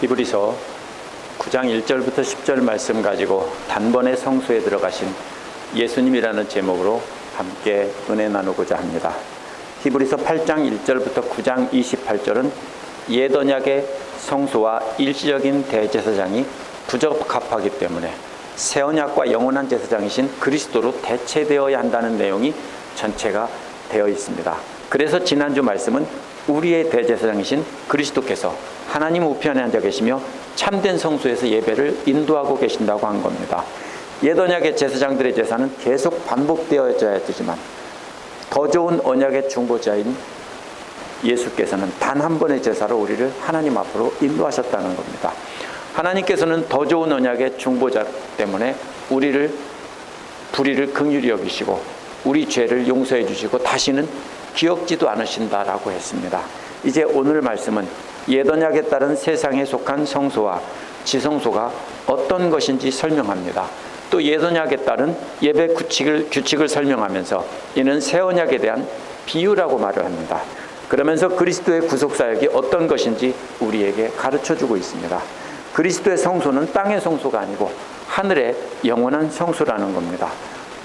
히브리서 9장 1절부터 10절 말씀 가지고 단번에 성소에 들어가신 예수님이라는 제목으로 함께 은혜 나누고자 합니다. 히브리서 8장 1절부터 9장 28절은 옛 언약의 성소와 일시적인 대제사장이 부적합하기 때문에 새 언약과 영원한 제사장이신 그리스도로 대체되어야 한다는 내용이 전체가 되어 있습니다. 그래서 지난주 말씀은 우리의 대제사장이신 그리스도께서 하나님 우편에 앉아 계시며 참된 성소에서 예배를 인도하고 계신다고 한 겁니다. 옛 언약의 제사장들의 제사는 계속 반복되어져야 되지만 더 좋은 언약의 중보자인 예수께서는 단 한 번의 제사로 우리를 하나님 앞으로 인도하셨다는 겁니다. 하나님께서는 더 좋은 언약의 중보자 때문에 우리를 불의를 긍휼히 여기시고 우리 죄를 용서해 주시고 다시는 기억지도 않으신다라고 했습니다. 이제 오늘 말씀은 옛 언약에 따른 세상에 속한 성소와 지성소가 어떤 것인지 설명합니다. 또 옛 언약에 따른 예배 규칙을 설명하면서 이는 새 언약에 대한 비유라고 말을 합니다. 그러면서 그리스도의 구속사역이 어떤 것인지 우리에게 가르쳐주고 있습니다. 그리스도의 성소는 땅의 성소가 아니고 하늘의 영원한 성소라는 겁니다.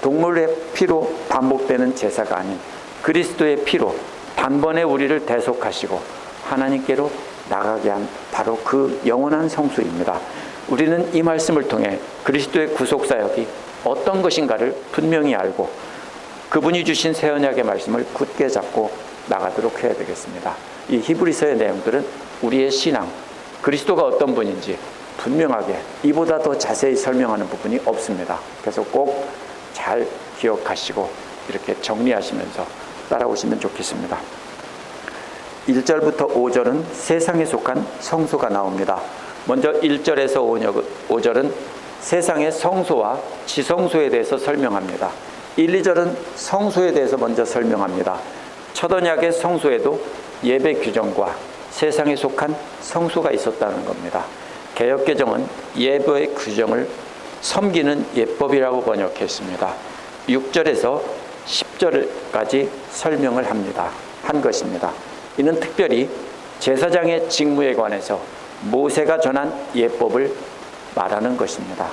동물의 피로 반복되는 제사가 아닌 그리스도의 피로 단번에 우리를 대속하시고 하나님께로 나가게 한 바로 그 영원한 성소입니다. 우리는 이 말씀을 통해 그리스도의 구속사역이 어떤 것인가를 분명히 알고 그분이 주신 새 언약의 말씀을 굳게 잡고 나가도록 해야 되겠습니다. 이 히브리서의 내용들은 우리의 신앙, 그리스도가 어떤 분인지 분명하게 이보다 더 자세히 설명하는 부분이 없습니다. 그래서 꼭 잘 기억하시고 이렇게 정리하시면서 따라오시면 좋겠습니다. 1절부터 5절은 세상에 속한 성소가 나옵니다. 먼저 1절에서 5절은 세상의 성소와 지성소에 대해서 설명합니다. 1, 2절은 성소에 대해서 먼저 설명합니다. 첫 언약의 성소에도 예배 규정과 세상에 속한 성소가 있었다는 겁니다. 개역개정은 예배의 규정을 섬기는 예법이라고 번역했습니다. 6절에서 10절까지 설명을 한 것입니다. 이는 특별히 제사장의 직무에 관해서 모세가 전한 예법을 말하는 것입니다.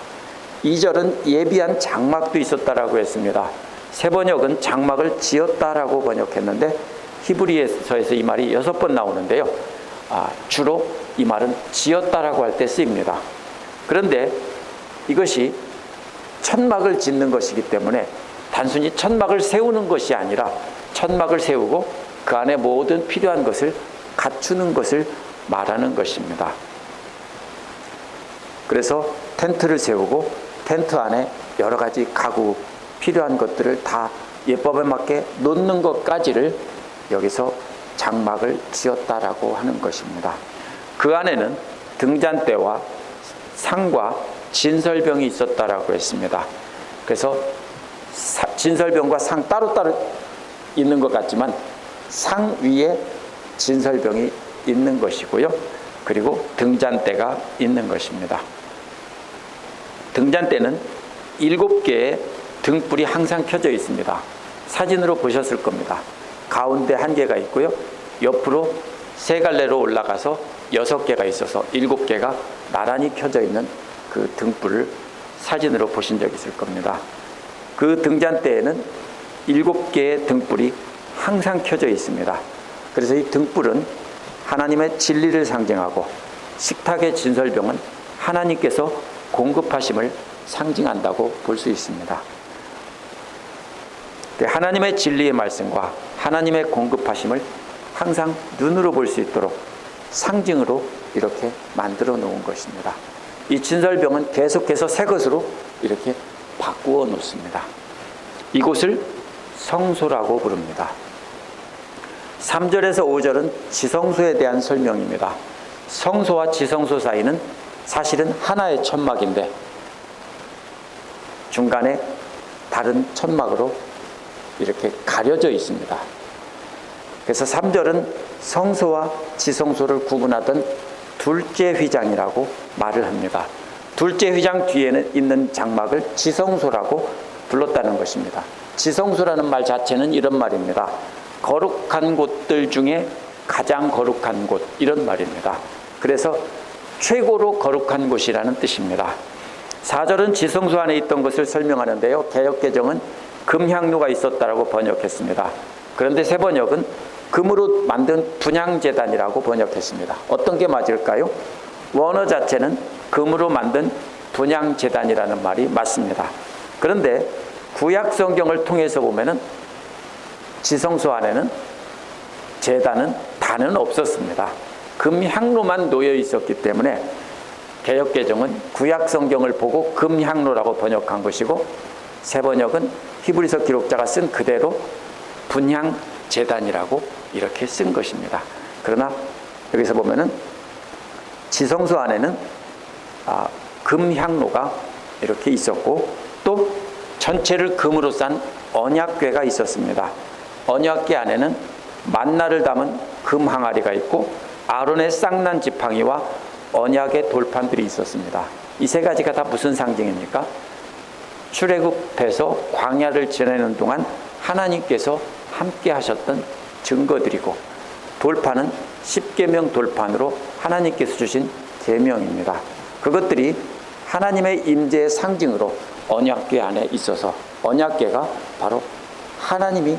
2절은 예비한 장막도 있었다라고 했습니다. 새 번역은 장막을 지었다라고 번역했는데 히브리서에서 이 말이 6번 나오는데요. 주로 이 말은 지었다라고 할 때 쓰입니다. 그런데 이것이 천막을 짓는 것이기 때문에 단순히 천막을 세우는 것이 아니라 천막을 세우고 그 안에 모든 필요한 것을 갖추는 것을 말하는 것입니다. 그래서 텐트를 세우고 텐트 안에 여러 가지 가구 필요한 것들을 다 예법에 맞게 놓는 것까지를 여기서 장막을 지었다라고 하는 것입니다. 그 안에는 등잔대와 상과 진설병이 있었다라고 했습니다. 그래서 진설병과 상 따로따로 있는 것 같지만 상 위에 진설병이 있는 것이고요. 그리고 등잔대가 있는 것입니다. 등잔대는 7개의 등불이 항상 켜져 있습니다. 사진으로 보셨을 겁니다. 가운데 1개가 있고요. 옆으로 3갈래로 올라가서 6개가 있어서 7개가 나란히 켜져 있는 그 등불을 사진으로 보신 적 있을 겁니다. 그 등잔대에는 7개의 등불이 항상 켜져 있습니다. 그래서 이 등불은 하나님의 진리를 상징하고 식탁의 진설병은 하나님께서 공급하심을 상징한다고 볼 수 있습니다. 하나님의 진리의 말씀과 하나님의 공급하심을 항상 눈으로 볼 수 있도록 상징으로 이렇게 만들어 놓은 것입니다. 이 진설병은 계속해서 새 것으로 이렇게 바꾸어 놓습니다. 이곳을 성소라고 부릅니다. 3절에서 5절은 지성소에 대한 설명입니다. 성소와 지성소 사이는 사실은 하나의 천막인데 중간에 다른 천막으로 이렇게 가려져 있습니다. 그래서 3절은 성소와 지성소를 구분하던 둘째 휘장이라고 말을 합니다. 둘째 휘장 뒤에는 있는 장막을 지성소라고 불렀다는 것입니다. 지성소라는 말 자체는 이런 말입니다. 거룩한 곳들 중에 가장 거룩한 곳, 이런 말입니다. 그래서 최고로 거룩한 곳이라는 뜻입니다. 4절은 지성소 안에 있던 것을 설명하는데요. 개역개정은 금향로가 있었다라고 번역했습니다. 그런데 새 번역은 금으로 만든 분향제단이라고 번역했습니다. 어떤 게 맞을까요? 원어 자체는 금으로 만든 분향제단이라는 말이 맞습니다. 그런데 구약 성경을 통해서 보면은 지성소 안에는 제단은 단은 없었습니다. 금향로만 놓여 있었기 때문에 개역개정은 구약 성경을 보고 금향로라고 번역한 것이고, 새 번역은 히브리서 기록자가 쓴 그대로 분향제단이라고 이렇게 쓴 것입니다. 그러나 여기서 보면은 지성소 안에는 금향로가 이렇게 있었고, 또 전체를 금으로 싼 언약궤가 있었습니다. 언약궤 안에는 만나를 담은 금 항아리가 있고 아론의 쌍난 지팡이와 언약의 돌판들이 있었습니다. 이 세 가지가 다 무슨 상징입니까? 출애굽해서 광야를 지내는 동안 하나님께서 함께 하셨던 증거들이고, 돌판은 십계명 돌판으로 하나님께서 주신 계명입니다. 그것들이 하나님의 임재의 상징으로 언약궤 안에 있어서 언약궤가 바로 하나님이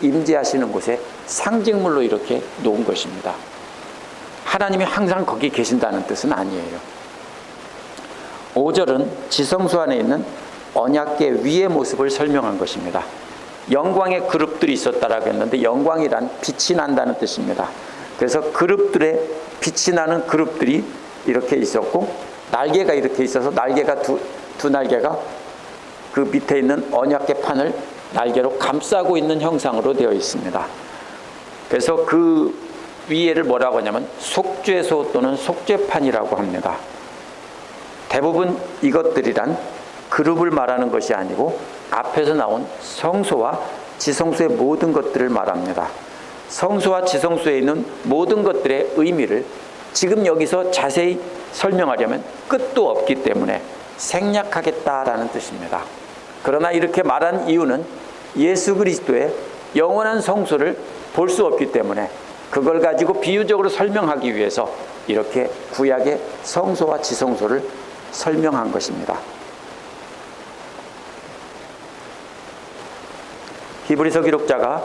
임재하시는 곳에 상징물로 이렇게 놓은 것입니다. 하나님이 항상 거기 계신다는 뜻은 아니에요. 5절은 지성소 안에 있는 언약궤 위의 모습을 설명한 것입니다. 영광의 그룹들이 있었다라고 했는데, 영광이란 빛이 난다는 뜻입니다. 그래서 그룹들의 빛이 나는 그룹들이 이렇게 있었고, 날개가 이렇게 있어서 날개가 두 날개가 그 밑에 있는 언약궤 판을 날개로 감싸고 있는 형상으로 되어 있습니다. 그래서 그 위에를 뭐라고 하냐면 속죄소 또는 속죄판이라고 합니다. 대부분 이것들이란 그룹을 말하는 것이 아니고 앞에서 나온 성소와 지성소의 모든 것들을 말합니다. 성소와 지성소에 있는 모든 것들의 의미를 지금 여기서 자세히 설명하려면 끝도 없기 때문에 생략하겠다라는 뜻입니다. 그러나 이렇게 말한 이유는 예수 그리스도의 영원한 성소를 볼 수 없기 때문에 그걸 가지고 비유적으로 설명하기 위해서 이렇게 구약의 성소와 지성소를 설명한 것입니다. 히브리서 기록자가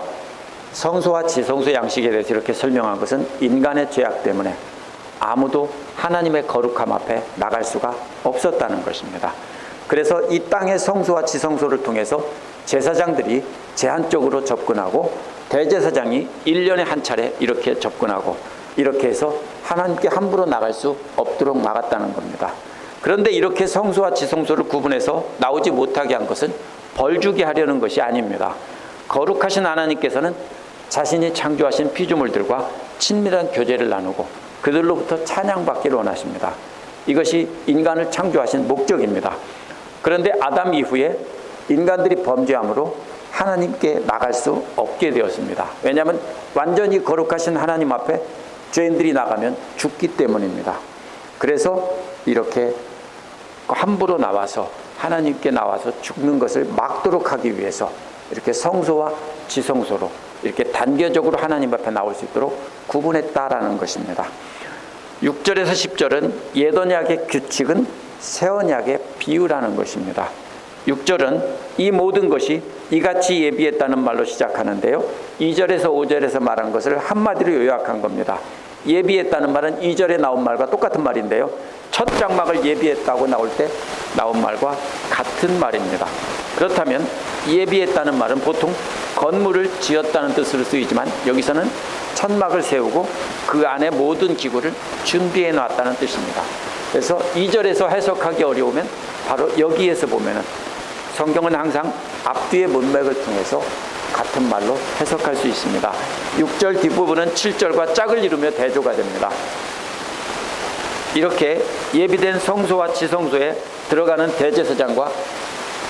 성소와 지성소 양식에 대해서 이렇게 설명한 것은 인간의 죄악 때문에 아무도 하나님의 거룩함 앞에 나갈 수가 없었다는 것입니다. 그래서 이 땅의 성소와 지성소를 통해서 제사장들이 제한적으로 접근하고 대제사장이 1년에 한 차례 이렇게 접근하고 이렇게 해서 하나님께 함부로 나갈 수 없도록 막았다는 겁니다. 그런데 이렇게 성소와 지성소를 구분해서 나오지 못하게 한 것은 벌 주게 하려는 것이 아닙니다. 거룩하신 하나님께서는 자신이 창조하신 피조물들과 친밀한 교제를 나누고 그들로부터 찬양받기를 원하십니다. 이것이 인간을 창조하신 목적입니다. 그런데 아담 이후에 인간들이 범죄함으로 하나님께 나갈 수 없게 되었습니다. 왜냐하면 완전히 거룩하신 하나님 앞에 죄인들이 나가면 죽기 때문입니다. 그래서 이렇게 함부로 나와서 하나님께 나와서 죽는 것을 막도록 하기 위해서 이렇게 성소와 지성소로 이렇게 단계적으로 하나님 앞에 나올 수 있도록 구분했다라는 것입니다. 6절에서 10절은 옛 언약의 규칙은 새 언약의 비유라는 것입니다. 6절은 이 모든 것이 이같이 예비했다는 말로 시작하는데요. 2절에서 5절에서 말한 것을 한마디로 요약한 겁니다. 예비했다는 말은 2절에 나온 말과 똑같은 말인데요. 첫 장막을 예비했다고 나올 때 나온 말과 같은 말입니다. 그렇다면 예비했다는 말은 보통 건물을 지었다는 뜻으로 쓰이지만 여기서는 천막을 세우고 그 안에 모든 기구를 준비해 놨다는 뜻입니다. 그래서 2절에서 해석하기 어려우면 바로 여기에서 보면은 성경은 항상 앞뒤의 문맥을 통해서 같은 말로 해석할 수 있습니다. 6절 뒷부분은 7절과 짝을 이루며 대조가 됩니다. 이렇게 예비된 성소와 지성소에 들어가는 대제사장과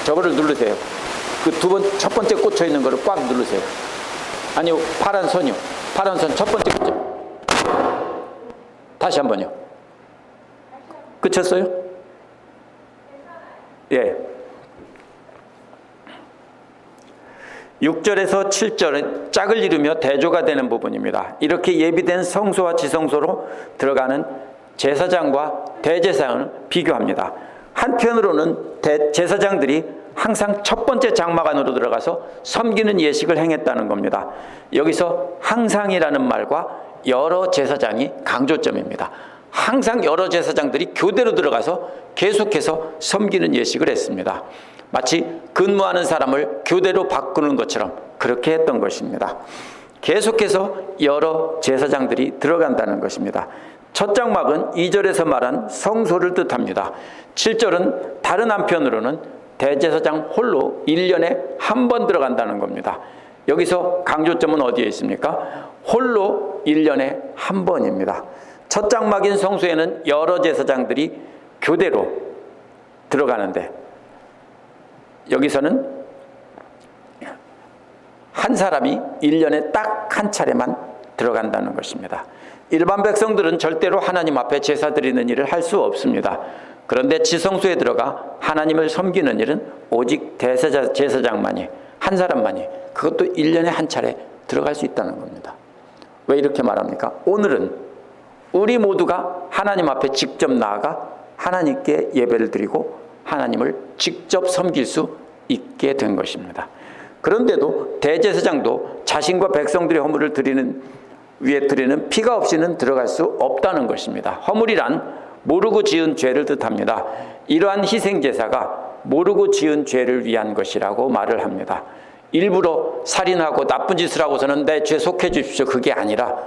저거를 누르세요. 그 첫 번째 꽂혀 있는 거를 꽉 누르세요. 아니, 파란 선이요. 파란 선 첫 번째 꽂혀. 다시 한번요. 끝쳤어요? 예. 6절에서 7절은 짝을 이루며 대조가 되는 부분입니다. 이렇게 예비된 성소와 지성소로 들어가는 제사장과 대제사장을 비교합니다. 한편으로는 제사장들이 항상 첫 번째 장막 안으로 들어가서 섬기는 예식을 행했다는 겁니다. 여기서 항상이라는 말과 여러 제사장이 강조점입니다. 항상 여러 제사장들이 교대로 들어가서 계속해서 섬기는 예식을 했습니다. 마치 근무하는 사람을 교대로 바꾸는 것처럼 그렇게 했던 것입니다. 계속해서 여러 제사장들이 들어간다는 것입니다. 첫 장막은 2절에서 말한 성소를 뜻합니다. 7절은 다른 한편으로는 대제사장 홀로 1년에 한 번 들어간다는 겁니다. 여기서 강조점은 어디에 있습니까? 홀로 1년에 한 번입니다. 첫 장막인 성소에는 여러 제사장들이 교대로 들어가는데 여기서는 한 사람이 1년에 딱 한 차례만 들어간다는 것입니다. 일반 백성들은 절대로 하나님 앞에 제사 드리는 일을 할 수 없습니다. 그런데 지성소에 들어가 하나님을 섬기는 일은 오직 제사장만이, 한 사람만이, 그것도 1년에 한 차례 들어갈 수 있다는 겁니다. 왜 이렇게 말합니까? 오늘은 우리 모두가 하나님 앞에 직접 나아가 하나님께 예배를 드리고 하나님을 직접 섬길 수 있게 된 것입니다. 그런데도 대제사장도 자신과 백성들의 허물을 위에 드리는 피가 없이는 들어갈 수 없다는 것입니다. 허물이란 모르고 지은 죄를 뜻합니다. 이러한 희생제사가 모르고 지은 죄를 위한 것이라고 말을 합니다. 일부러 살인하고 나쁜 짓을 하고서는 내 죄 속해 주십시오, 그게 아니라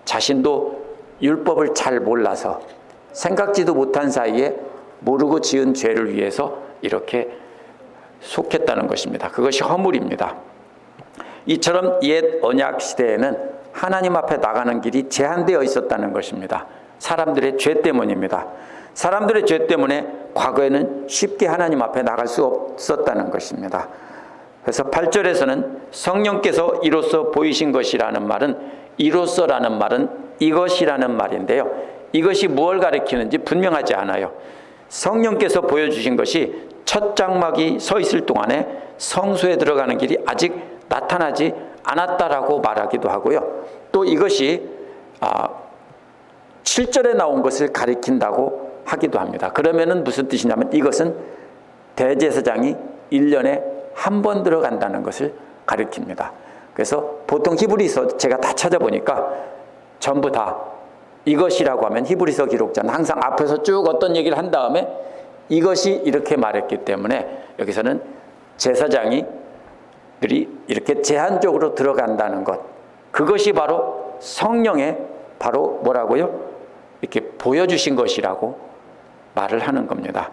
자신도 율법을 잘 몰라서 생각지도 못한 사이에 모르고 지은 죄를 위해서 이렇게 속했다는 것입니다. 그것이 허물입니다. 이처럼 옛 언약 시대에는 하나님 앞에 나가는 길이 제한되어 있었다는 것입니다. 사람들의 죄 때문입니다. 사람들의 죄 때문에 과거에는 쉽게 하나님 앞에 나갈 수 없었다는 것입니다. 그래서 8절에서는 성령께서 이로써 보이신 것이라는 말은, 이로써라는 말은 이것이라는 말인데요. 이것이 무엇을 가리키는지 분명하지 않아요. 성령께서 보여주신 것이 첫 장막이 서 있을 동안에 성소에 들어가는 길이 아직 나타나지 않았다라고 말하기도 하고요. 또 이것이 7절에 나온 것을 가리킨다고 하기도 합니다. 그러면은 무슨 뜻이냐면 이것은 대제사장이 1년에 한 번 들어간다는 것을 가리킵니다. 그래서 보통 히브리서 제가 다 찾아보니까 전부 다 이것이라고 하면 히브리서 기록자는 항상 앞에서 쭉 어떤 얘기를 한 다음에 이것이 이렇게 말했기 때문에 여기서는 제사장이 이렇게 제한적으로 들어간다는 것, 그것이 바로 성령의 바로 뭐라고요? 이렇게 보여주신 것이라고 말을 하는 겁니다.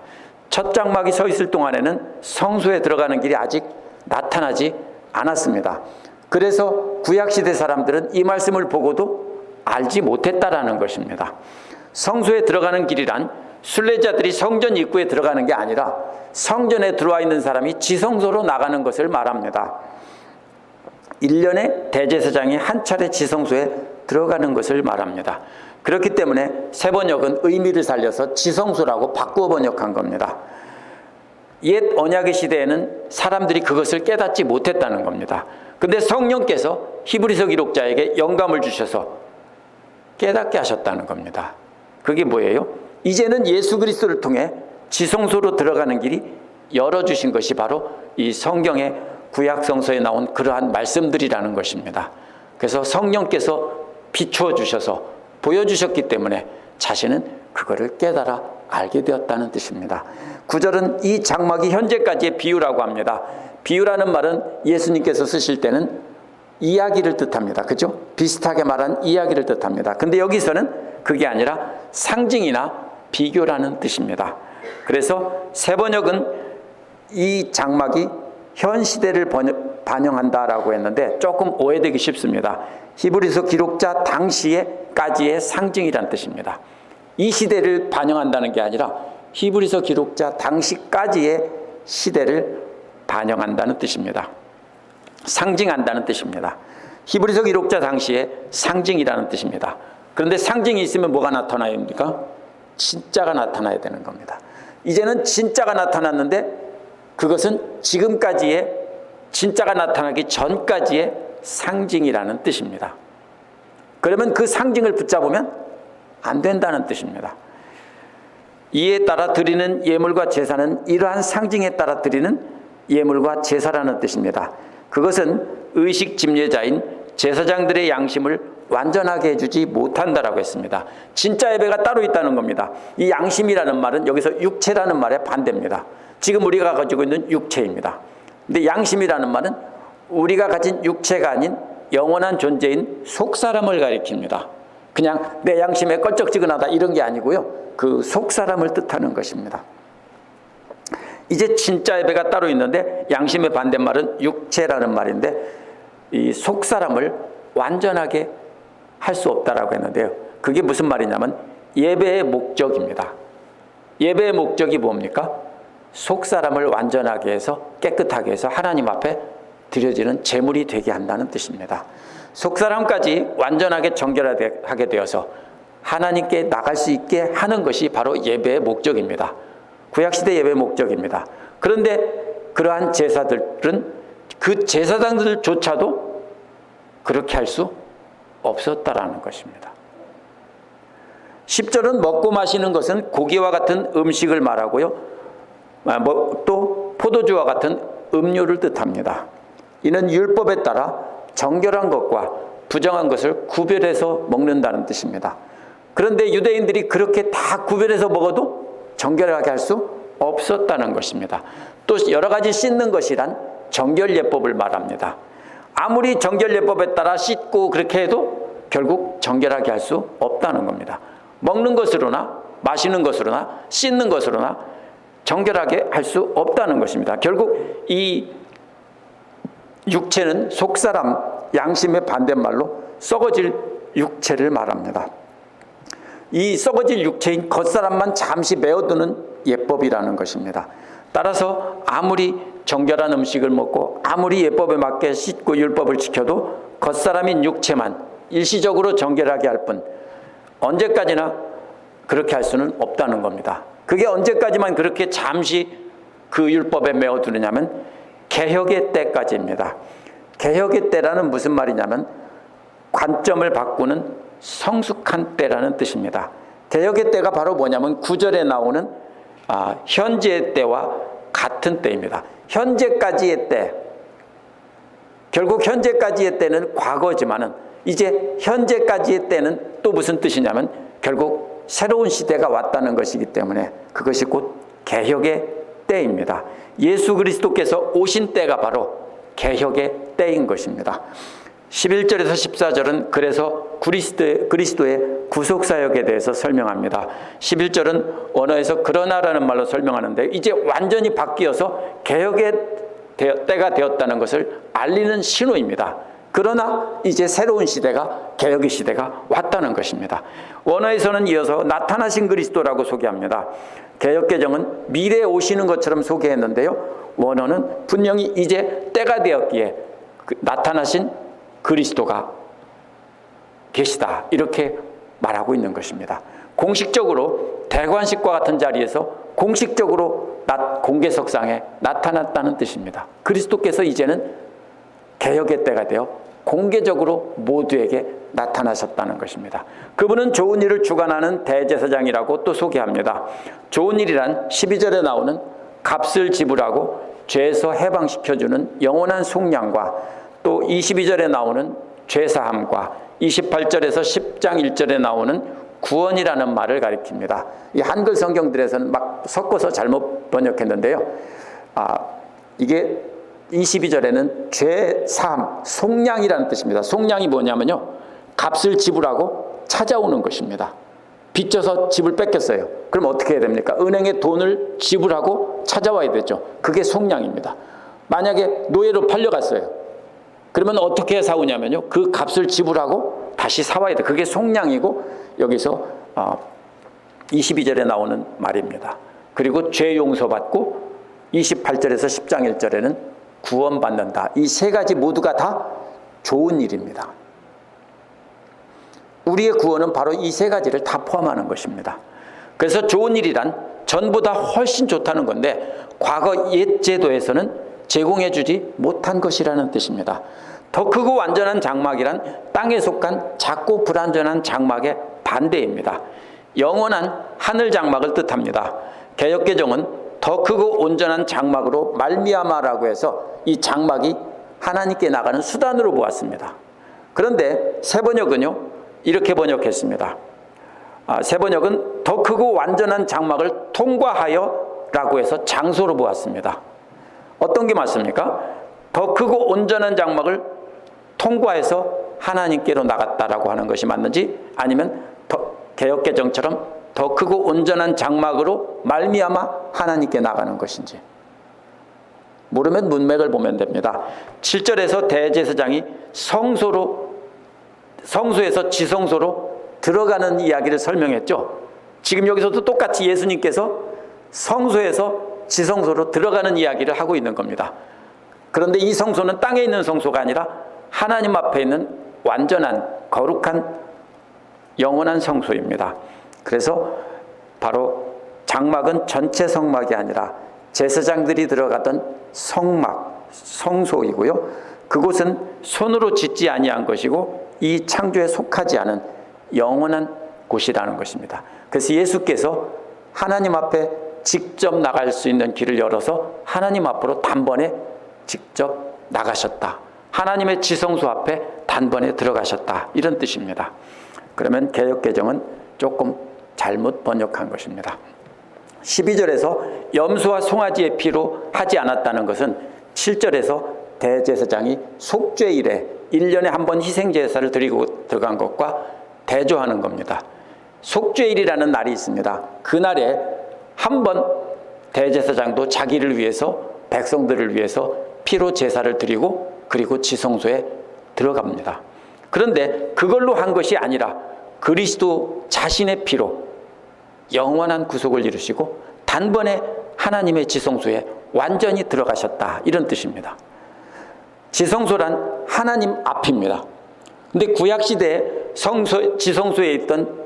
첫 장막이 서 있을 동안에는 성소에 들어가는 길이 아직 나타나지 않았습니다. 그래서 구약시대 사람들은 이 말씀을 보고도 알지 못했다라는 것입니다. 성소에 들어가는 길이란 순례자들이 성전 입구에 들어가는 게 아니라 성전에 들어와 있는 사람이 지성소로 나가는 것을 말합니다. 1년에 대제사장이 한 차례 지성소에 들어가는 것을 말합니다. 그렇기 때문에 새 번역은 의미를 살려서 지성소라고 바꾸어 번역한 겁니다. 옛 언약의 시대에는 사람들이 그것을 깨닫지 못했다는 겁니다. 그런데 성령께서 히브리서 기록자에게 영감을 주셔서 깨닫게 하셨다는 겁니다. 그게 뭐예요? 이제는 예수 그리스도를 통해 지성소로 들어가는 길이 열어주신 것이 바로 이 성경의 구약 성서에 나온 그러한 말씀들이라는 것입니다. 그래서 성령께서 비추어 주셔서 보여주셨기 때문에 자신은 그거를 깨달아 알게 되었다는 뜻입니다. 9절은 이 장막이 현재까지의 비유라고 합니다. 비유라는 말은 예수님께서 쓰실 때는 이야기를 뜻합니다. 그죠? 비슷하게 말한 이야기를 뜻합니다. 근데 여기서는 그게 아니라 상징이나 비교라는 뜻입니다. 그래서 새 번역은 이 장막이 현 시대를 반영한다라고 했는데 조금 오해되기 쉽습니다. 히브리서 기록자 당시에까지의 상징이란 뜻입니다. 이 시대를 반영한다는 게 아니라 히브리서 기록자 당시까지의 시대를 반영한다는 뜻입니다. 상징한다는 뜻입니다. 히브리서 기록자 당시에 상징이라는 뜻입니다. 그런데 상징이 있으면 뭐가 나타나입니까? 진짜가 나타나야 되는 겁니다. 이제는 진짜가 나타났는데 그것은 지금까지의 진짜가 나타나기 전까지의 상징이라는 뜻입니다. 그러면 그 상징을 붙잡으면 안 된다는 뜻입니다. 이에 따라 드리는 예물과 제사는 이러한 상징에 따라 드리는 예물과 제사라는 뜻입니다. 그것은 의식 집례자인 제사장들의 양심을 완전하게 해주지 못한다라고 했습니다. 진짜 예배가 따로 있다는 겁니다. 이 양심이라는 말은 여기서 육체라는 말의 반대입니다. 지금 우리가 가지고 있는 육체입니다. 근데 양심이라는 말은 우리가 가진 육체가 아닌 영원한 존재인 속사람을 가리킵니다. 그냥 내 양심에 껄쩍지근하다 이런 게 아니고요. 그 속사람을 뜻하는 것입니다. 이제 진짜 예배가 따로 있는데 양심의 반대말은 육체라는 말인데 이 속사람을 완전하게 할 수 없다라고 했는데요. 그게 무슨 말이냐면 예배의 목적입니다. 예배의 목적이 뭡니까? 속사람을 완전하게 해서 깨끗하게 해서 하나님 앞에 드려지는 제물이 되게 한다는 뜻입니다. 속사람까지 완전하게 정결하게 되어서 하나님께 나갈 수 있게 하는 것이 바로 예배의 목적입니다. 구약시대 예배의 목적입니다. 그런데 그러한 제사들은 그 제사장들조차도 그렇게 할 수 없었다라는 것입니다. 10절은 먹고 마시는 것은 고기와 같은 음식을 말하고요. 또 포도주와 같은 음료를 뜻합니다. 이는 율법에 따라 정결한 것과 부정한 것을 구별해서 먹는다는 뜻입니다. 그런데 유대인들이 그렇게 다 구별해서 먹어도 정결하게 할 수 없었다는 것입니다. 또 여러 가지 씻는 것이란 정결예법을 말합니다. 아무리 정결예법에 따라 씻고 그렇게 해도 결국 정결하게 할 수 없다는 겁니다. 먹는 것으로나 마시는 것으로나 씻는 것으로나 정결하게 할 수 없다는 것입니다. 결국 이 육체는 속사람, 양심의 반대말로 썩어질 육체를 말합니다. 이 썩어질 육체인 겉사람만 잠시 메어두는 예법이라는 것입니다. 따라서 아무리 정결한 음식을 먹고 아무리 예법에 맞게 씻고 율법을 지켜도 겉사람인 육체만 일시적으로 정결하게 할 뿐 언제까지나 그렇게 할 수는 없다는 겁니다. 그게 언제까지만 그렇게 잠시 그 율법에 메어두느냐면 개혁의 때까지입니다. 개혁의 때라는 무슨 말이냐면 관점을 바꾸는 성숙한 때라는 뜻입니다. 개혁의 때가 바로 뭐냐면 9절에 나오는 현재의 때와 같은 때입니다. 현재까지의 때, 결국 현재까지의 때는 과거지만은 이제 현재까지의 때는 또 무슨 뜻이냐면 결국 새로운 시대가 왔다는 것이기 때문에 그것이 곧 개혁의 때입니다. 예수 그리스도께서 오신 때가 바로 개혁의 때인 것입니다. 11절에서 14절은 그래서 그리스도의 구속사역에 대해서 설명합니다. 11절은 언어에서 그러나라는 말로 설명하는데 이제 완전히 바뀌어서 개혁의 때가 되었다는 것을 알리는 신호입니다. 그러나 이제 새로운 시대가 개혁의 시대가 왔다는 것입니다. 원어에서는 이어서 나타나신 그리스도라고 소개합니다. 개혁개정은 미래에 오시는 것처럼 소개했는데요. 원어는 분명히 이제 때가 되었기에 나타나신 그리스도가 계시다 이렇게 말하고 있는 것입니다. 공식적으로 대관식과 같은 자리에서 공식적으로 공개석상에 나타났다는 뜻입니다. 그리스도께서 이제는 개혁의 때가 되어 공개적으로 모두에게 나타나셨다는 것입니다. 그분은 좋은 일을 주관하는 대제사장이라고 또 소개합니다. 좋은 일이란 12절에 나오는 값을 지불하고 죄에서 해방시켜주는 영원한 속량과 또 22절에 나오는 죄사함과 28절에서 10장 1절에 나오는 구원이라는 말을 가리킵니다. 이 한글 성경들에서는 막 섞어서 잘못 번역했는데요. 이게 22절에는 죄사함, 속량이라는 뜻입니다. 속량이 뭐냐면요. 값을 지불하고 찾아오는 것입니다. 빚져서 집을 뺏겼어요. 그럼 어떻게 해야 됩니까? 은행에 돈을 지불하고 찾아와야 되죠. 그게 속량입니다. 만약에 노예로 팔려갔어요. 그러면 어떻게 사오냐면요. 그 값을 지불하고 다시 사와야 돼. 그게 속량이고 여기서 22절에 나오는 말입니다. 그리고 죄 용서받고 28절에서 10장 1절에는 구원받는다. 이 세 가지 모두가 다 좋은 일입니다. 우리의 구원은 바로 이 세 가지를 다 포함하는 것입니다. 그래서 좋은 일이란 전보다 훨씬 좋다는 건데 과거 옛 제도에서는 제공해주지 못한 것이라는 뜻입니다. 더 크고 완전한 장막이란 땅에 속한 작고 불완전한 장막의 반대입니다. 영원한 하늘 장막을 뜻합니다. 개역개정은 더 크고 온전한 장막으로 말미암아라고 해서 이 장막이 하나님께 나가는 수단으로 보았습니다. 그런데 세번역은요 이렇게 번역했습니다. 세번역은 더 크고 완전한 장막을 통과하여 라고 해서 장소로 보았습니다. 어떤 게 맞습니까? 더 크고 온전한 장막을 통과해서 하나님께로 나갔다라고 하는 것이 맞는지, 아니면 개역개정처럼 더 크고 온전한 장막으로 말미암아 하나님께 나가는 것인지 모르면 문맥을 보면 됩니다. 7절에서 대제사장이 성소에서 지성소로 들어가는 이야기를 설명했죠. 지금 여기서도 똑같이 예수님께서 성소에서 지성소로 들어가는 이야기를 하고 있는 겁니다. 그런데 이 성소는 땅에 있는 성소가 아니라 하나님 앞에 있는 완전한 거룩한 영원한 성소입니다. 그래서 바로 장막은 전체 성막이 아니라 제사장들이 들어가던 성막, 성소이고요. 그곳은 손으로 짓지 아니한 것이고 이 창조에 속하지 않은 영원한 곳이라는 것입니다. 그래서 예수께서 하나님 앞에 직접 나갈 수 있는 길을 열어서 하나님 앞으로 단번에 직접 나가셨다. 하나님의 지성소 앞에 단번에 들어가셨다. 이런 뜻입니다. 그러면 개역개정은 조금 잘못 번역한 것입니다. 12절에서 염소와 송아지의 피로 하지 않았다는 것은 7절에서 대제사장이 속죄일에 1년에 한 번 희생제사를 드리고 들어간 것과 대조하는 겁니다. 속죄일이라는 날이 있습니다. 그날에 한 번 대제사장도 자기를 위해서, 백성들을 위해서 피로 제사를 드리고 그리고 지성소에 들어갑니다. 그런데 그걸로 한 것이 아니라 그리스도 자신의 피로 영원한 구속을 이루시고 단번에 하나님의 지성소에 완전히 들어가셨다. 이런 뜻입니다. 지성소란 하나님 앞입니다. 근데 구약시대에 지성소에 있던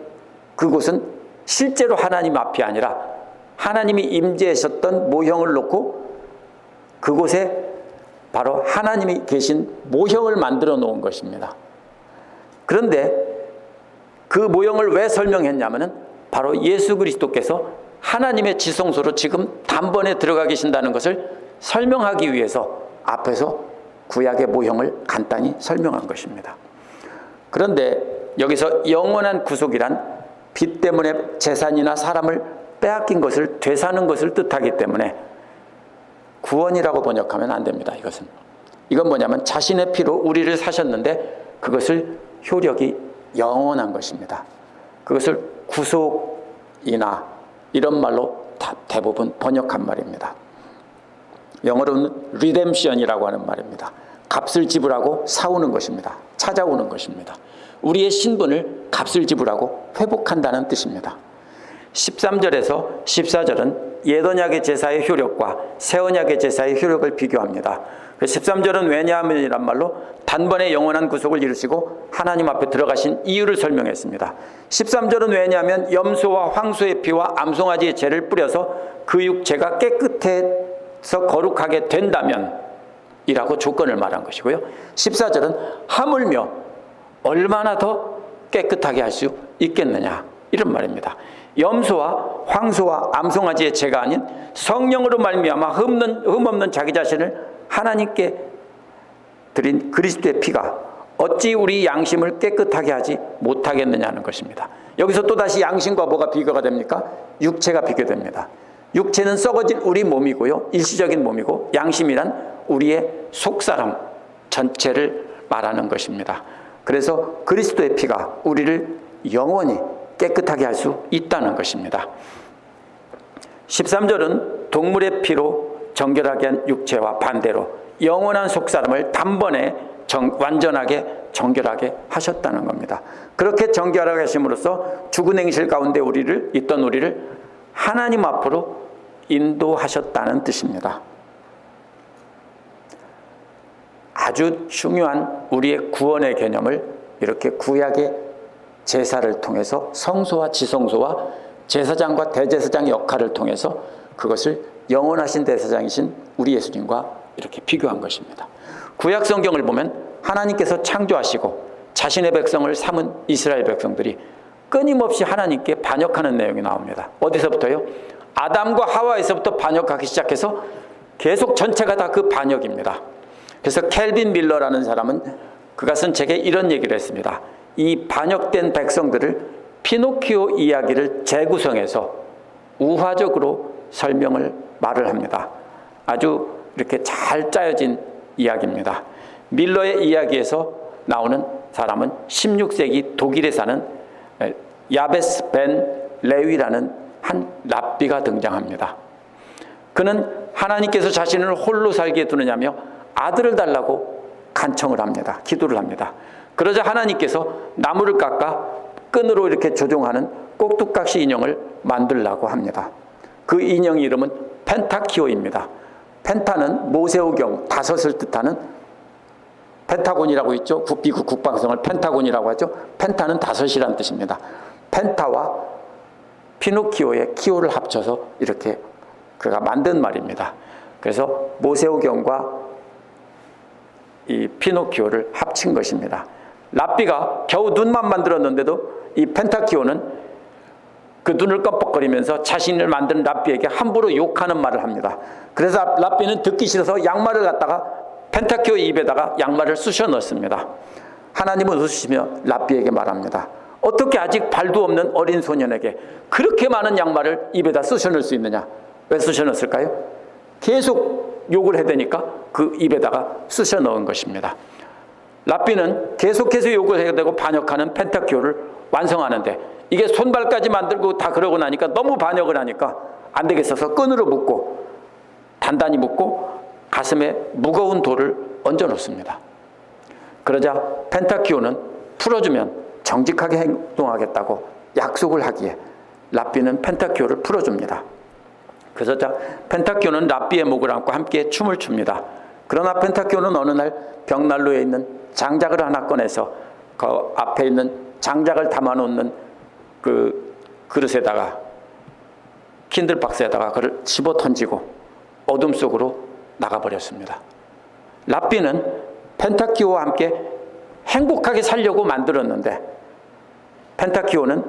그곳은 실제로 하나님 앞이 아니라 하나님이 임재하셨던 모형을 놓고 그곳에 바로 하나님이 계신 모형을 만들어 놓은 것입니다. 그런데 그 모형을 왜 설명했냐면은 바로 예수 그리스도께서 하나님의 지성소로 지금 단번에 들어가 계신다는 것을 설명하기 위해서 앞에서 구약의 모형을 간단히 설명한 것입니다. 그런데 여기서 영원한 구속이란 빚 때문에 재산이나 사람을 빼앗긴 것을 되사는 것을 뜻하기 때문에 구원이라고 번역하면 안 됩니다. 이건 뭐냐면 자신의 피로 우리를 사셨는데 그것을 효력이 영원한 것입니다. 그것을 구속이나 이런 말로 대부분 번역한 말입니다. 영어로는 redemption이라고 하는 말입니다. 값을 지불하고 사오는 것입니다. 찾아오는 것입니다. 우리의 신분을 값을 지불하고 회복한다는 뜻입니다. 13절에서 14절은 옛언약의 제사의 효력과 새언약의 제사의 효력을 비교합니다. 13절은 왜냐하면이란 말로 단번에 영원한 구속을 이루시고 하나님 앞에 들어가신 이유를 설명했습니다. 13절은 왜냐하면 염소와 황소의 피와 암송아지의 죄를 뿌려서 그 육체가 깨끗해서 거룩하게 된다면 이라고 조건을 말한 것이고요. 14절은 하물며 얼마나 더 깨끗하게 할 수 있겠느냐 이런 말입니다. 염소와 황소와 암송아지의 죄가 아닌 성령으로 말미암아 흠없는 자기 자신을 하나님께 드린 그리스도의 피가 어찌 우리 양심을 깨끗하게 하지 못하겠느냐는 것입니다. 여기서 또다시 양심과 뭐가 비교가 됩니까? 육체가 비교됩니다. 육체는 썩어질 우리 몸이고요. 일시적인 몸이고 양심이란 우리의 속사람 전체를 말하는 것입니다. 그래서 그리스도의 피가 우리를 영원히 깨끗하게 할 수 있다는 것입니다. 13절은 동물의 피로 정결하게 한 육체와 반대로 영원한 속사람을 단번에 완전하게 정결하게 하셨다는 겁니다. 그렇게 정결하게 하심으로써 죽은 행실 가운데 있던 우리를 하나님 앞으로 인도하셨다는 뜻입니다. 아주 중요한 우리의 구원의 개념을 이렇게 구약의 제사를 통해서 성소와 지성소와 제사장과 대제사장의 역할을 통해서 그것을 영원하신 대제사장이신 우리 예수님과 이렇게 비교한 것입니다. 구약 성경을 보면 하나님께서 창조하시고 자신의 백성을 삼은 이스라엘 백성들이 끊임없이 하나님께 반역하는 내용이 나옵니다. 어디서부터요? 아담과 하와에서부터 반역하기 시작해서 계속 전체가 다 그 반역입니다. 그래서 켈빈 밀러라는 사람은 그가 쓴 책에 이런 얘기를 했습니다. 이 반역된 백성들을 피노키오 이야기를 재구성해서 우화적으로 말을 합니다. 아주 이렇게 잘 짜여진 이야기입니다. 밀러의 이야기에서 나오는 사람은 16세기 독일에 사는 야베스 벤 레위라는 한 랍비가 등장합니다. 그는 하나님께서 자신을 홀로 살게 두느냐며 아들을 달라고 간청을 합니다. 기도를 합니다. 그러자 하나님께서 나무를 깎아 끈으로 이렇게 조종하는 꼭두각시 인형을 만들라고 합니다. 그 인형 이름은 펜타키오입니다. 펜타는 모세오경 다섯을 뜻하는 펜타곤이라고 있죠. 미국 국방성을 펜타곤이라고 하죠. 펜타는 다섯이라는 뜻입니다. 펜타와 피노키오의 키오를 합쳐서 이렇게 그가 만든 말입니다. 그래서 모세오경과 이 피노키오를 합친 것입니다. 랍비가 겨우 눈만 만들었는데도 이 펜타키오는 그 눈을 껌뻑거리면서 자신을 만든 랍비에게 함부로 욕하는 말을 합니다. 그래서 랍비는 듣기 싫어서 양말을 갖다가 펜타키오 입에다가 양말을 쑤셔 넣습니다. 하나님은 웃으시며 랍비에게 말합니다. 어떻게 아직 발도 없는 어린 소년에게 그렇게 많은 양말을 입에다 쑤셔 넣을 수 있느냐? 왜 쑤셔 넣었을까요? 계속 욕을 해대니까 그 입에다가 쑤셔 넣은 것입니다. 랍비는 계속해서 욕을 해야 되고 반역하는 펜타키오를 완성하는데 이게 손발까지 만들고 다 그러고 나니까 너무 반역을 하니까 안 되겠어서 끈으로 묶고 단단히 묶고 가슴에 무거운 돌을 얹어 놓습니다. 그러자 펜타키오는 풀어주면 정직하게 행동하겠다고 약속을 하기에 랍비는 펜타키오를 풀어줍니다. 그래서 펜타키오는 랍비의 목을 안고 함께 춤을 춥니다. 그러나 펜타키오는 어느 날 벽난로에 있는 장작을 하나 꺼내서 그 앞에 있는 장작을 담아놓는 그 그릇에다가 킨들박스에다가 그를 집어 던지고 어둠 속으로 나가버렸습니다. 랍비는 펜타키오와 함께 행복하게 살려고 만들었는데 펜타키오는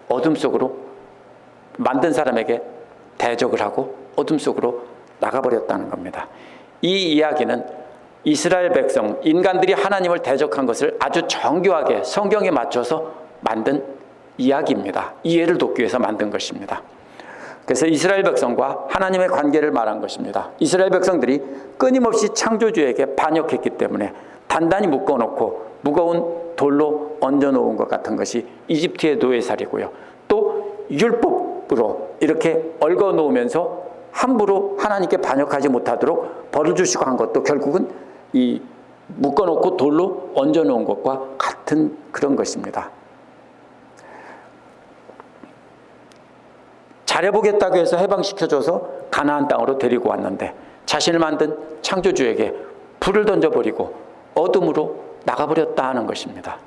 어둠 속으로 만든 사람에게 대적을 하고 어둠 속으로 나가버렸다는 겁니다. 이 이야기는 이스라엘 백성, 인간들이 하나님을 대적한 것을 아주 정교하게 성경에 맞춰서 만든 이야기입니다. 이해를 돕기 위해서 만든 것입니다. 그래서 이스라엘 백성과 하나님의 관계를 말한 것입니다. 이스라엘 백성들이 끊임없이 창조주에게 반역했기 때문에 단단히 묶어놓고 무거운 돌로 얹어놓은 것 같은 것이 이집트의 노예살이고요. 또 율법으로 이렇게 얽어놓으면서 함부로 하나님께 반역하지 못하도록 벌을 주시고 한 것도 결국은 이 묶어놓고 돌로 얹어놓은 것과 같은 그런 것입니다. 잘해보겠다고 해서 해방시켜줘서 가나안 땅으로 데리고 왔는데 자신을 만든 창조주에게 불을 던져버리고 어둠으로 나가버렸다 하는 것입니다.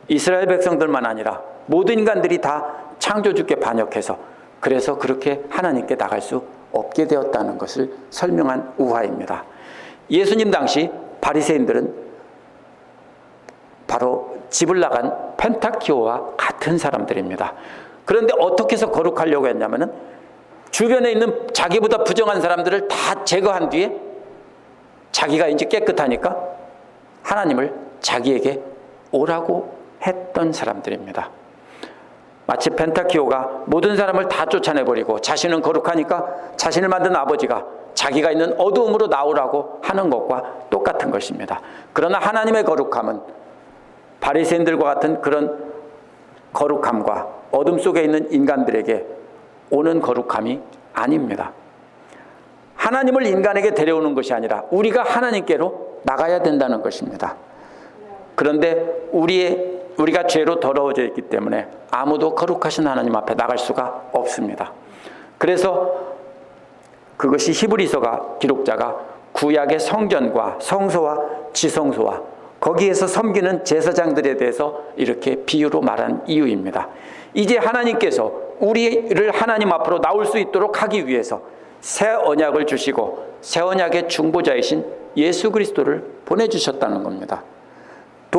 이스라엘 백성들만 아니라 모든 인간들이 다 창조주께 반역해서 그래서 그렇게 하나님께 나갈 수 없게 되었다는 것을 설명한 우화입니다. 예수님 당시 바리새인들은 바로 집을 나간 펜타키오와 같은 사람들입니다. 그런데 어떻게 해서 거룩하려고 했냐면은 주변에 있는 자기보다 부정한 사람들을 다 제거한 뒤에 자기가 이제 깨끗하니까 하나님을 자기에게 오라고 했던 사람들입니다. 마치 펜타키오가 모든 사람을 다 쫓아내버리고 자신은 거룩하니까 자신을 만든 아버지가 자기가 있는 어두움으로 나오라고 하는 것과 똑같은 것입니다. 그러나 하나님의 거룩함은 바리새인들과 같은 그런 거룩함과 어둠 속에 있는 인간들에게 오는 거룩함이 아닙니다. 하나님을 인간에게 데려오는 것이 아니라 우리가 하나님께로 나가야 된다는 것입니다. 그런데 우리가 죄로 더러워져 있기 때문에 아무도 거룩하신 하나님 앞에 나갈 수가 없습니다. 그래서 그것이 히브리서가 기록자가 구약의 성전과 성소와 지성소와 거기에서 섬기는 제사장들에 대해서 이렇게 비유로 말한 이유입니다. 이제 하나님께서 우리를 하나님 앞으로 나올 수 있도록 하기 위해서 새 언약을 주시고 새 언약의 중보자이신 예수 그리스도를 보내주셨다는 겁니다.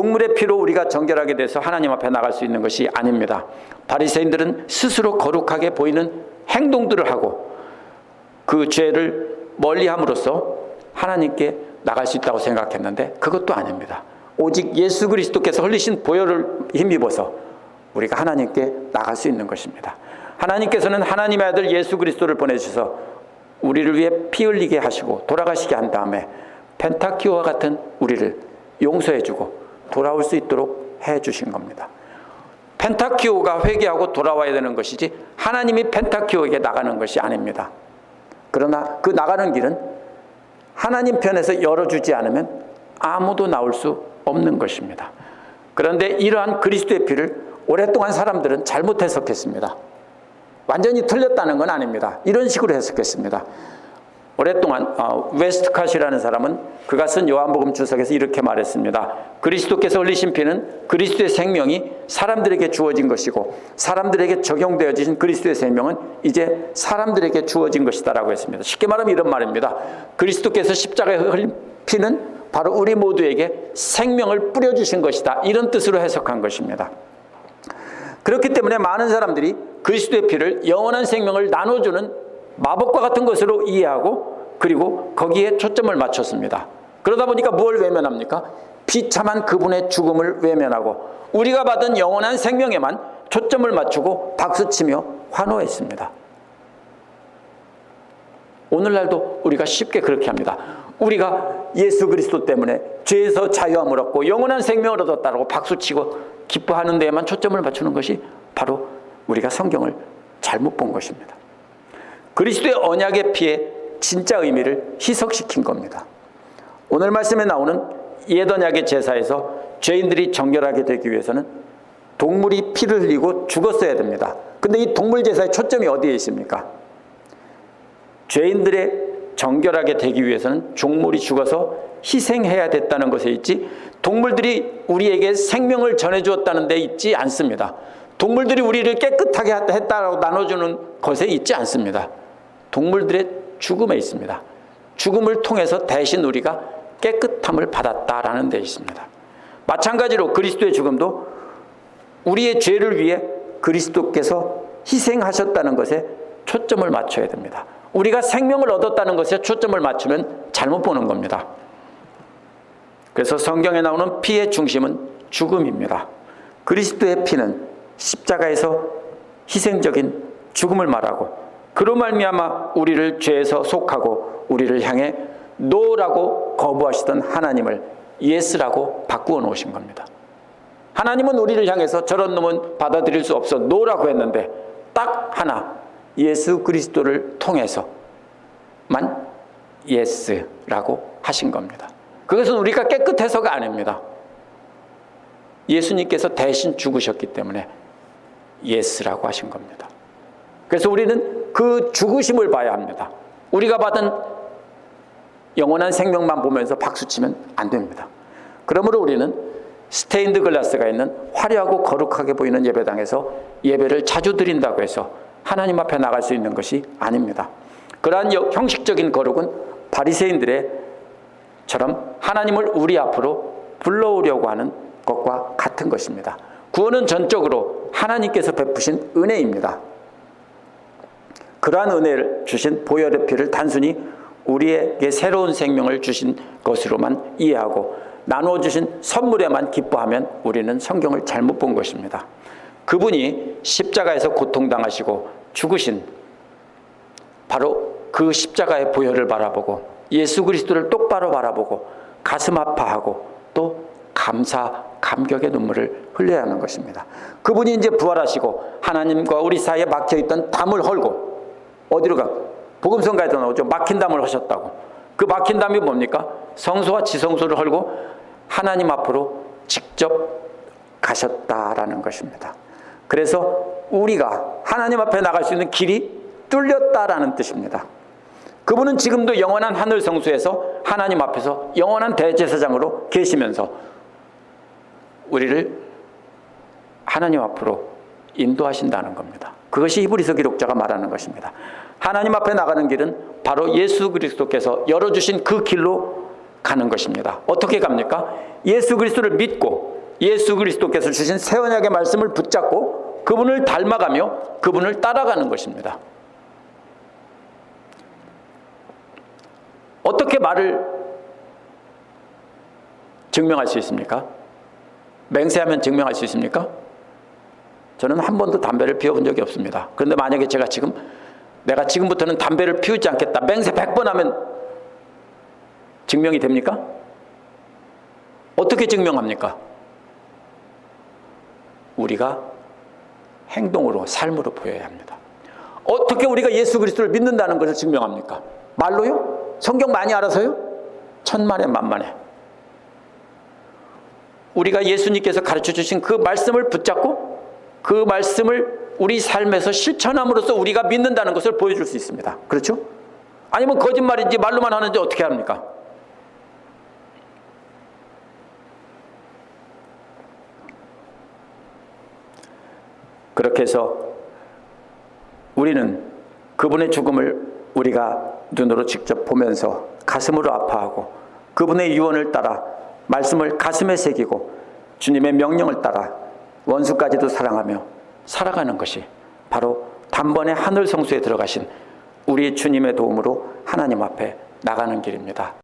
동물의 피로 우리가 정결하게 돼서 하나님 앞에 나갈 수 있는 것이 아닙니다. 바리새인들은 스스로 거룩하게 보이는 행동들을 하고 그 죄를 멀리함으로써 하나님께 나갈 수 있다고 생각했는데 그것도 아닙니다. 오직 예수 그리스도께서 흘리신 보혈을 힘입어서 우리가 하나님께 나갈 수 있는 것입니다. 하나님께서는 하나님의 아들 예수 그리스도를 보내주셔서 우리를 위해 피 흘리게 하시고 돌아가시게 한 다음에 펜타키오와 같은 우리를 용서해주고 돌아올 수 있도록 해주신 겁니다. 펜타키오가 회개하고 돌아와야 되는 것이지 하나님이 펜타키오에게 나가는 것이 아닙니다. 그러나 그 나가는 길은 하나님 편에서 열어주지 않으면 아무도 나올 수 없는 것입니다. 그런데 이러한 그리스도의 피를 오랫동안 사람들은 잘못 해석했습니다. 완전히 틀렸다는 건 아닙니다. 이런 식으로 해석했습니다. 오랫동안 웨스트캇이라는 사람은 그가 쓴 요한복음 주석에서 이렇게 말했습니다. 그리스도께서 흘리신 피는 그리스도의 생명이 사람들에게 주어진 것이고 사람들에게 적용되어진 그리스도의 생명은 이제 사람들에게 주어진 것이다 라고 했습니다. 쉽게 말하면 이런 말입니다. 그리스도께서 십자가에 흘린 피는 바로 우리 모두에게 생명을 뿌려주신 것이다. 이런 뜻으로 해석한 것입니다. 그렇기 때문에 많은 사람들이 그리스도의 피를 영원한 생명을 나눠주는 마법과 같은 것으로 이해하고 그리고 거기에 초점을 맞췄습니다. 그러다 보니까 뭘 외면합니까? 비참한 그분의 죽음을 외면하고 우리가 받은 영원한 생명에만 초점을 맞추고 박수치며 환호했습니다. 오늘날도 우리가 쉽게 그렇게 합니다. 우리가 예수 그리스도 때문에 죄에서 자유함을 얻고 영원한 생명을 얻었다고 박수치고 기뻐하는 데에만 초점을 맞추는 것이 바로 우리가 성경을 잘못 본 것입니다. 그리스도의 언약의 피에 진짜 의미를 희석시킨 겁니다. 오늘 말씀에 나오는 옛 언약의 제사에서 죄인들이 정결하게 되기 위해서는 동물이 피를 흘리고 죽었어야 됩니다. 근데 이 동물 제사의 초점이 어디에 있습니까? 죄인들의 정결하게 되기 위해서는 종물이 죽어서 희생해야 됐다는 것에 있지 동물들이 우리에게 생명을 전해주었다는 데 있지 않습니다. 동물들이 우리를 깨끗하게 했다라고 나눠주는 것에 있지 않습니다. 동물들의 죽음에 있습니다. 죽음을 통해서 대신 우리가 깨끗함을 받았다라는 데 있습니다. 마찬가지로 그리스도의 죽음도 우리의 죄를 위해 그리스도께서 희생하셨다는 것에 초점을 맞춰야 됩니다. 우리가 생명을 얻었다는 것에 초점을 맞추면 잘못 보는 겁니다. 그래서 성경에 나오는 피의 중심은 죽음입니다. 그리스도의 피는 십자가에서 희생적인 죽음을 말하고 그로 말미암아 우리를 죄에서 속하고 우리를 향해 노라고 거부하시던 하나님을 예스라고 바꾸어 놓으신 겁니다. 하나님은 우리를 향해서 저런 놈은 받아들일 수 없어 노라고 했는데 딱 하나 예수 그리스도를 통해서만 예스라고 하신 겁니다. 그것은 우리가 깨끗해서가 아닙니다. 예수님께서 대신 죽으셨기 때문에 예스라고 하신 겁니다. 그래서 우리는 그 죽으심을 봐야 합니다. 우리가 받은 영원한 생명만 보면서 박수치면 안 됩니다. 그러므로 우리는 스테인드 글라스가 있는 화려하고 거룩하게 보이는 예배당에서 예배를 자주 드린다고 해서 하나님 앞에 나갈 수 있는 것이 아닙니다. 그러한 형식적인 거룩은 바리새인들처럼 하나님을 우리 앞으로 불러오려고 하는 것과 같은 것입니다. 구원은 전적으로 하나님께서 베푸신 은혜입니다. 그러한 은혜를 주신 보혈의 피를 단순히 우리에게 새로운 생명을 주신 것으로만 이해하고 나누어 주신 선물에만 기뻐하면 우리는 성경을 잘못 본 것입니다. 그분이 십자가에서 고통당하시고 죽으신 바로 그 십자가의 보혈을 바라보고 예수 그리스도를 똑바로 바라보고 가슴 아파하고 또 감격의 눈물을 흘려야 하는 것입니다. 그분이 이제 부활하시고 하나님과 우리 사이에 막혀있던 담을 헐고 어디로 가? 복음성가에도 나오죠. 막힌 담을 하셨다고. 그 막힌 담이 뭡니까? 성소와 지성소를 헐고 하나님 앞으로 직접 가셨다라는 것입니다. 그래서 우리가 하나님 앞에 나갈 수 있는 길이 뚫렸다라는 뜻입니다. 그분은 지금도 영원한 하늘 성소에서 하나님 앞에서 영원한 대제사장으로 계시면서 우리를 하나님 앞으로 인도하신다는 겁니다. 그것이 히브리서 기록자가 말하는 것입니다. 하나님 앞에 나가는 길은 바로 예수 그리스도께서 열어주신 그 길로 가는 것입니다. 어떻게 갑니까? 예수 그리스도를 믿고 예수 그리스도께서 주신 새 언약의 말씀을 붙잡고 그분을 닮아가며 그분을 따라가는 것입니다. 어떻게 말을 증명할 수 있습니까? 맹세하면 증명할 수 있습니까? 저는 한 번도 담배를 피워본 적이 없습니다. 그런데 만약에 내가 지금부터는 담배를 피우지 않겠다, 맹세 100번 하면 증명이 됩니까? 어떻게 증명합니까? 우리가 행동으로, 삶으로 보여야 합니다. 어떻게 우리가 예수 그리스도를 믿는다는 것을 증명합니까? 말로요? 성경 많이 알아서요? 천만에 만만에. 우리가 예수님께서 가르쳐 주신 그 말씀을 붙잡고 그 말씀을 우리 삶에서 실천함으로써 우리가 믿는다는 것을 보여줄 수 있습니다. 그렇죠? 아니면 거짓말인지 말로만 하는지 어떻게 합니까? 그렇게 해서 우리는 그분의 죽음을 우리가 눈으로 직접 보면서 가슴으로 아파하고 그분의 유언을 따라 말씀을 가슴에 새기고 주님의 명령을 따라 원수까지도 사랑하며 살아가는 것이 바로 단번에 하늘 성소에 들어가신 우리 주님의 도움으로 하나님 앞에 나가는 길입니다.